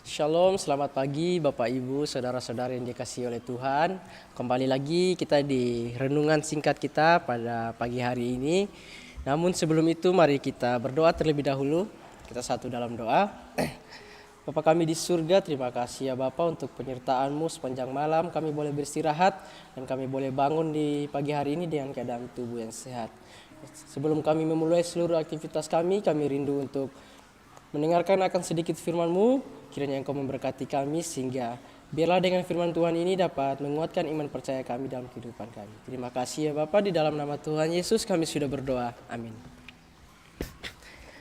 Shalom, selamat pagi Bapak Ibu, saudara-saudara yang dikasihi oleh Tuhan. Kembali lagi kita di renungan singkat kita pada pagi hari ini. Namun sebelum itu mari kita berdoa terlebih dahulu. Kita satu dalam doa. Bapa kami di surga, terima kasih ya Bapa untuk penyertaan-Mu sepanjang malam. Kami boleh beristirahat dan kami boleh bangun di pagi hari ini dengan keadaan tubuh yang sehat. Sebelum kami memulai seluruh aktivitas kami rindu untuk mendengarkan akan sedikit firman-Mu. Kiranya Engkau memberkati kami sehingga biarlah dengan firman Tuhan ini dapat menguatkan iman percaya kami dalam kehidupan kami. Terima kasih ya Bapa, di dalam nama Tuhan Yesus kami sudah berdoa. Amin.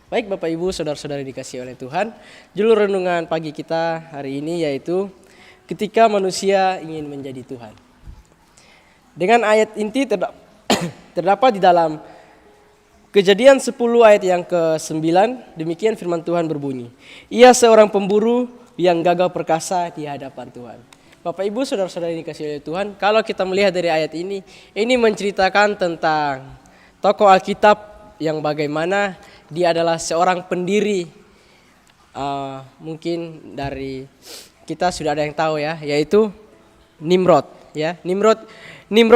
Baik Bapak Ibu, saudara-saudari dikasihi oleh Tuhan. Judul renungan pagi kita hari ini yaitu ketika manusia ingin menjadi Tuhan. Dengan ayat inti terdapat di dalam Kejadian 10 ayat yang ke-9, demikian firman Tuhan berbunyi. Ia seorang pemburu yang gagah perkasa di hadapan Tuhan. Bapak Ibu, saudara-saudari dikasihi oleh Tuhan, kalau kita melihat dari ayat ini menceritakan tentang tokoh Alkitab yang bagaimana dia adalah seorang pendiri. Mungkin dari kita sudah ada yang tahu ya, yaitu Nimrod. Ya, Nimrod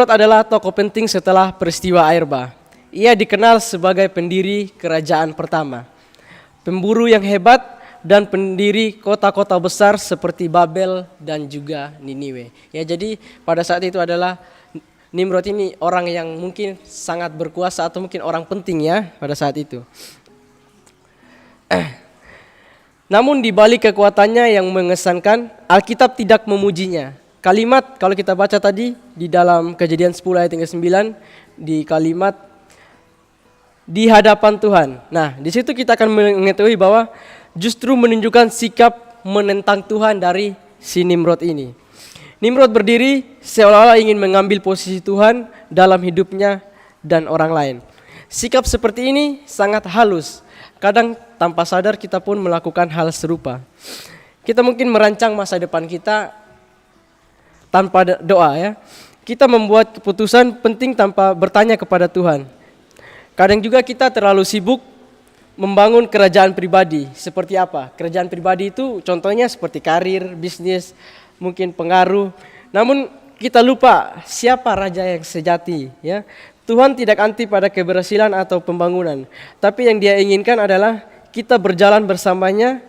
adalah tokoh penting setelah peristiwa air bah. Ia dikenal sebagai pendiri kerajaan pertama, pemburu yang hebat dan pendiri kota-kota besar seperti Babel dan juga Niniwe. Ya, jadi pada saat itu adalah Nimrod ini orang yang mungkin sangat berkuasa atau mungkin orang penting ya pada saat itu. Namun di balik kekuatannya yang mengesankan, Alkitab tidak memujinya. Kalimat kalau kita baca tadi di dalam Kejadian 10 ayat yang ke-9 di kalimat di hadapan Tuhan. Nah, di situ kita akan mengetahui bahwa justru menunjukkan sikap menentang Tuhan dari si Nimrod ini. Nimrod berdiri seolah-olah ingin mengambil posisi Tuhan dalam hidupnya dan orang lain. Sikap seperti ini sangat halus. Kadang tanpa sadar kita pun melakukan hal serupa. Kita mungkin merancang masa depan kita tanpa doa ya. Kita membuat keputusan penting tanpa bertanya kepada Tuhan. Kadang juga kita terlalu sibuk membangun kerajaan pribadi. Seperti apa? Kerajaan pribadi itu contohnya seperti karir, bisnis, mungkin pengaruh. Namun kita lupa siapa raja yang sejati. Ya, Tuhan tidak anti pada keberhasilan atau pembangunan. Tapi yang Dia inginkan adalah kita berjalan bersamanya,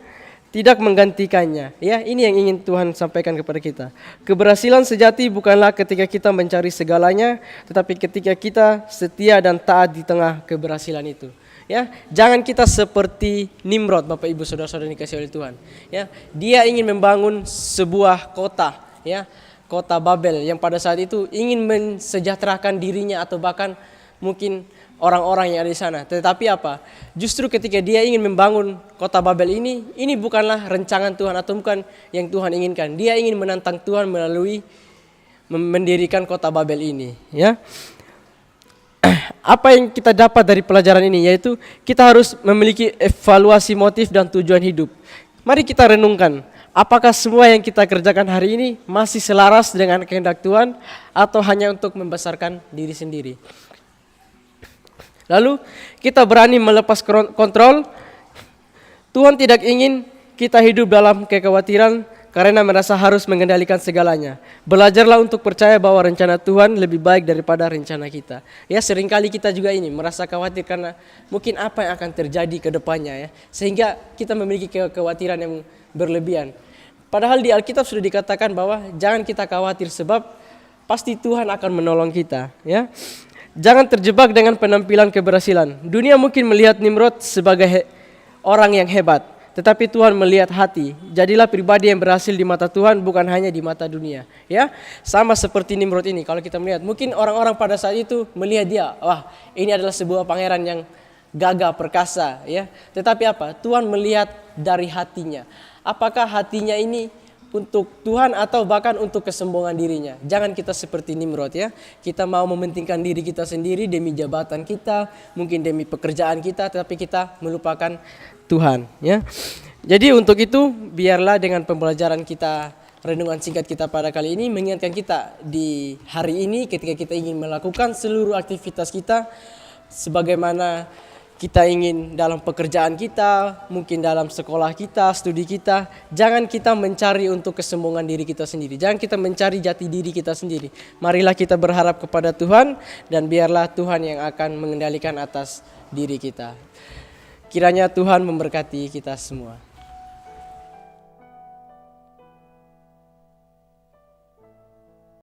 tidak menggantikannya. Ya, ini yang ingin Tuhan sampaikan kepada kita. Keberhasilan sejati bukanlah ketika kita mencari segalanya, tetapi ketika kita setia dan taat di tengah keberhasilan itu. Ya, jangan kita seperti Nimrod, Bapak Ibu saudara-saudara dikasihi oleh Tuhan. Ya, dia ingin membangun sebuah kota, ya, kota Babel yang pada saat itu ingin mensejahterakan dirinya atau bahkan mungkin orang-orang yang ada di sana. Tetapi apa? Justru ketika dia ingin membangun kota Babel ini bukanlah rencangan Tuhan atau bukan yang Tuhan inginkan. Dia ingin menantang Tuhan melalui mendirikan kota Babel ini. Ya. Apa yang kita dapat dari pelajaran ini? Yaitu kita harus memiliki evaluasi motif dan tujuan hidup. Mari kita renungkan. Apakah semua yang kita kerjakan hari ini masih selaras dengan kehendak Tuhan atau hanya untuk membesarkan diri sendiri? Lalu kita berani melepas kontrol. Tuhan tidak ingin kita hidup dalam kekhawatiran karena merasa harus mengendalikan segalanya. Belajarlah untuk percaya bahwa rencana Tuhan lebih baik daripada rencana kita. Ya, seringkali kita juga ini merasa khawatir karena mungkin apa yang akan terjadi ke depannya ya. Sehingga kita memiliki kekhawatiran yang berlebihan. Padahal di Alkitab sudah dikatakan bahwa jangan kita khawatir sebab pasti Tuhan akan menolong kita, ya. Jangan terjebak dengan penampilan keberhasilan. Dunia mungkin melihat Nimrod sebagai orang yang hebat, tetapi Tuhan melihat hati. Jadilah pribadi yang berhasil di mata Tuhan, bukan hanya di mata dunia. Ya, sama seperti Nimrod ini. Kalau kita melihat, mungkin orang-orang pada saat itu melihat dia, wah, ini adalah sebuah pangeran yang gagah perkasa. Ya, tetapi apa? Tuhan melihat dari hatinya. Apakah hatinya ini untuk Tuhan atau bahkan untuk kesombongan dirinya. Jangan kita seperti Nimrod ya. Kita mau mementingkan diri kita sendiri demi jabatan kita, mungkin demi pekerjaan kita, tetapi kita melupakan Tuhan ya. Jadi untuk itu biarlah dengan pembelajaran kita, renungan singkat kita pada kali ini mengingatkan kita di hari ini ketika kita ingin melakukan seluruh aktivitas kita sebagaimana kita ingin dalam pekerjaan kita, mungkin dalam sekolah kita, studi kita, jangan kita mencari untuk kesombongan diri kita sendiri. Jangan kita mencari jati diri kita sendiri. Marilah kita berharap kepada Tuhan dan biarlah Tuhan yang akan mengendalikan atas diri kita. Kiranya Tuhan memberkati kita semua.